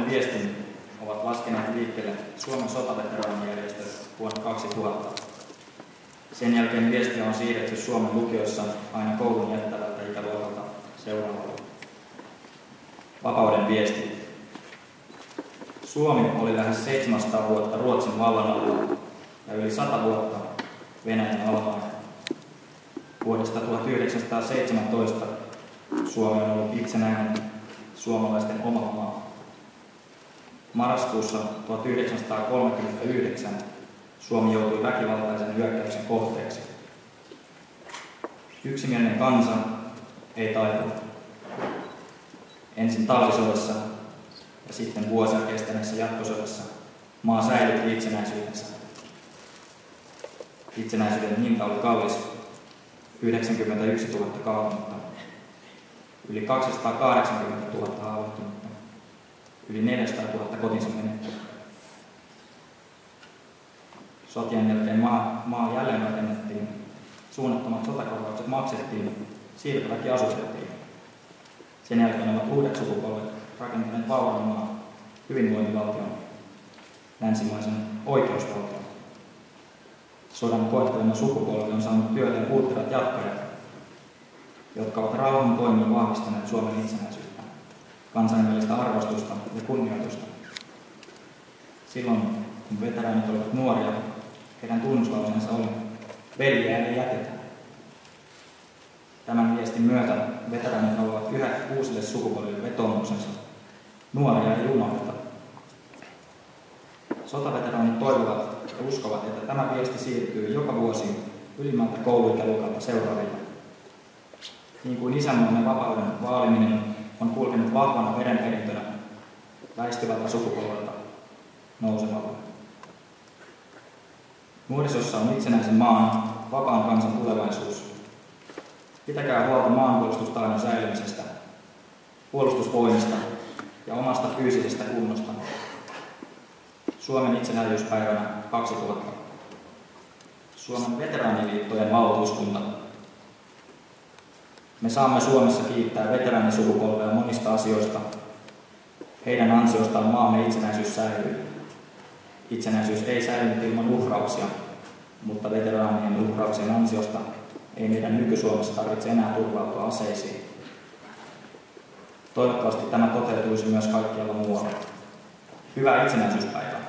viestin ovat laskeneet liikkeelle Suomen sotaveteraanijärjestö vuonna 2000. Sen jälkeen viestiä on siirretty Suomen lukioissa aina koulun jättävältä ikäluokalta seuraavalle. Vapauden viesti. Suomi oli lähes 700 vuotta Ruotsin vallan alla ja yli 100 vuotta Venäjän alamainen. Vuodesta 1917 Suomi on ollut itsenäinen suomalaisten oma maa. Marraskuussa 1939 Suomi joutui väkivaltaisen hyökkäyksen kohteeksi. Yksimielinen kansa ei taipunut. Ensin talvisodassa ja sitten vuosia kestäneessä jatkosodassa maa säilytti itsenäisyytensä. Itsenäisyyden hinta oli kallis, 91 000 kaatunutta, yli 280 000 haavoittunutta, yli 400 000 kotinsa menettänyt. Sotien jälkeen maa jälleen rakennettiin, suunnattomat sotakorvaukset maksettiin, siirtoväki asutettiin. Sen jälkeen ovat uudet sukupolvet rakentaneet vauraan maan, hyvinvointivaltion, länsimaisen oikeusvaltion. Sodan koettelema sukupolvi on saanut työtä puuttevat jatkajat, jotka ovat rauhan toimin vahvistaneet Suomen itsenäisyyttä, kansainvälistä arvostusta ja kunnioitusta. Silloin, kun veteraanit olivat nuoria, heidän tunnuslauseensa oli veljeä ei jätetä. Tämän viestin myötä veteraanit haluavat yhä uusille sukupolville vetoomuksensa. Nuoria ei unohdeta. Sotaveteraanit toivovat ja uskovat, että tämä viesti siirtyy joka vuosi ylimmältä kouluikäluokalta seuraaville. Niin kuin isänmaamme vapauden vaaliminen on kulkenut vahvana verenperintönä väistyvältä sukupolvelta nousevalle. Nuorisossa on itsenäisen maan, vapaan kansan tulevaisuus. Pitäkää huolta maanpuolustustahdon säilymisestä, puolustusvoimista ja omasta fyysisestä kunnosta. Suomen itsenäisyyspäivänä 2000. Suomen veteraaniliittojen valtuuskunta. Me saamme Suomessa kiittää veteraanisukupolvea monista asioista. Heidän ansiostaan maamme itsenäisyys säilyy. Itsenäisyys ei säilynyt ilman uhrauksia, mutta veteraanien uhrauksien ansiosta ei meidän nyky-Suomessa tarvitse enää turvautua aseisiin. Toivottavasti tämä toteutuisi myös kaikkialla muualla. Hyvää itsenäisyyspäivää!